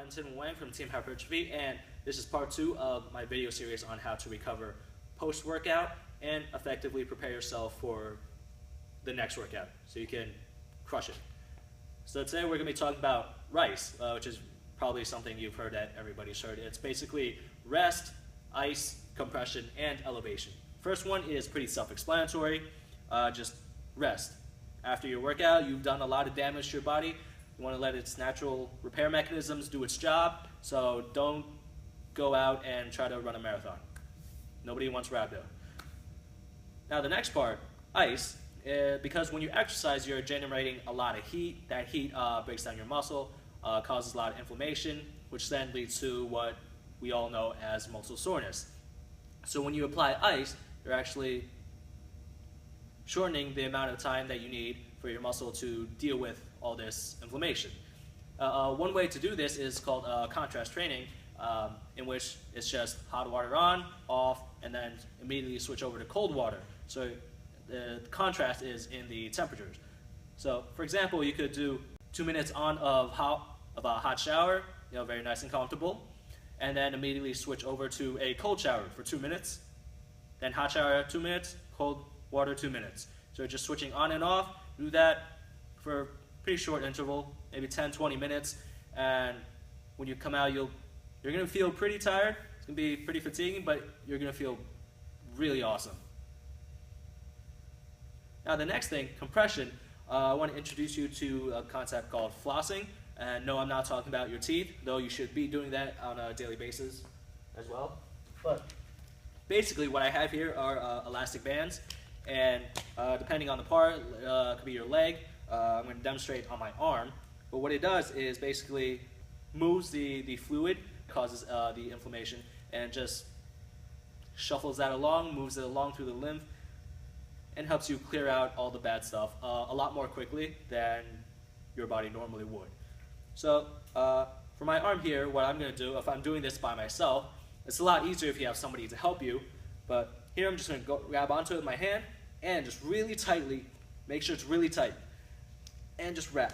I'm Tim Wang from Team Hypertrophy, and this is part 2 of my video series on how to recover post-workout and effectively prepare yourself for the next workout so you can crush it. So today we're going to be talking about RICE, which is probably something you've heard that everybody's heard. It's basically rest, ice, compression, and elevation. First one is pretty self-explanatory, just rest. After your workout, you've done a lot of damage to your body. You want to let its natural repair mechanisms do its job, so don't go out and try to run a marathon. Nobody wants rhabdo. Now the next part, ice, because when you exercise, you're generating a lot of heat. That heat breaks down your muscle, causes a lot of inflammation, which then leads to what we all know as muscle soreness. So when you apply ice, you're actually shortening the amount of time that you need for your muscle to deal with all this inflammation. One way to do this is called contrast training, in which it's just hot water on, off, and then immediately switch over to cold water. So the contrast is in the temperatures. So for example, you could do 2 minutes on of a hot shower, very nice and comfortable, and then immediately switch over to a cold shower for 2 minutes, then hot shower 2 minutes, cold water 2 minutes. So just switching on and off, do that for a pretty short interval, maybe 10-20 minutes, and when you come out, you're going to feel pretty tired. It's going to be pretty fatiguing, but you're going to feel really awesome. Now the next thing, compression, I want to introduce you to a concept called flossing. And no, I'm not talking about your teeth, though you should be doing that on a daily basis as well. But basically what I have here are elastic bands, and depending on the part, it could be your leg. I'm going to demonstrate on my arm, but what it does is basically moves the fluid, causes the inflammation, and just shuffles that along, moves it along through the lymph, and helps you clear out all the bad stuff a lot more quickly than your body normally would. So for my arm here, what I'm going to do, if I'm doing this by myself, it's a lot easier if you have somebody to help you, but here I'm just going to grab onto it with my hand and just really tightly, make sure it's really tight, and just wrap.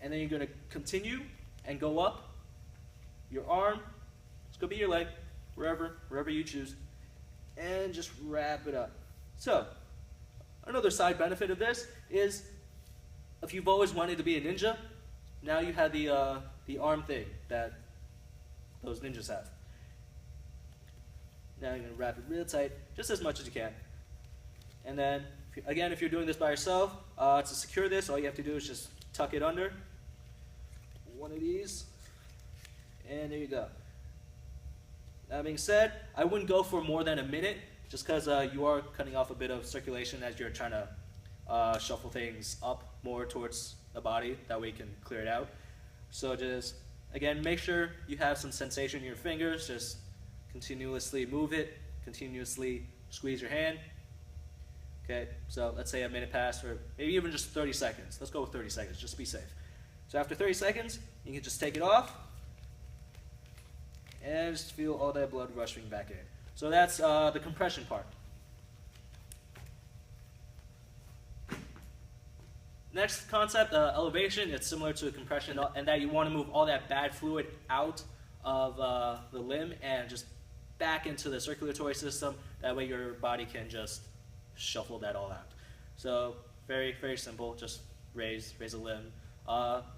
And then you're going to continue and go up your arm, it's going to be your leg, wherever you choose, and just wrap it up. So another side benefit of this is if you've always wanted to be a ninja, now you have the arm thing that those ninjas have. Now you're going to wrap it real tight, just as much as you can. And then, again, if you're doing this by yourself, to secure this, all you have to do is just tuck it under one of these, and there you go. That being said, I wouldn't go for more than a minute, just because you are cutting off a bit of circulation as you're trying to shuffle things up more towards the body, that way you can clear it out. So just, again, make sure you have some sensation in your fingers, just continuously move it, continuously squeeze your hand. Okay, so let's say a minute passed, or maybe even just 30 seconds. Let's go with 30 seconds, just to be safe. So after 30 seconds, you can just take it off, and just feel all that blood rushing back in. So that's the compression part. Next concept, elevation. It's similar to compression, and that you want to move all that bad fluid out of the limb and just back into the circulatory system. That way your body can just shuffle that all out. So very, very simple, just raise a limb.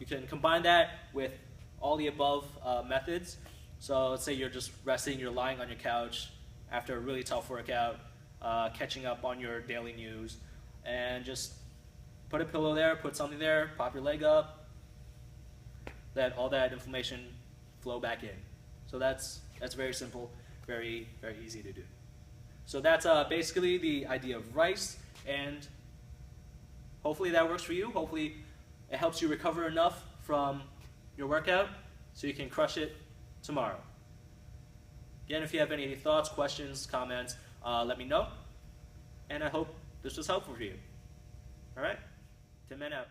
You can combine that with all the above methods. So let's say you're just resting, you're lying on your couch after a really tough workout, catching up on your daily news, and just put a pillow there, put something there, pop your leg up, let all that inflammation flow back in. So that's very simple, very, very easy to do. So that's basically the idea of RICE, and hopefully that works for you. Hopefully it helps you recover enough from your workout so you can crush it tomorrow. Again, if you have any thoughts, questions, comments, let me know. And I hope this was helpful for you. All right? Tim Man out.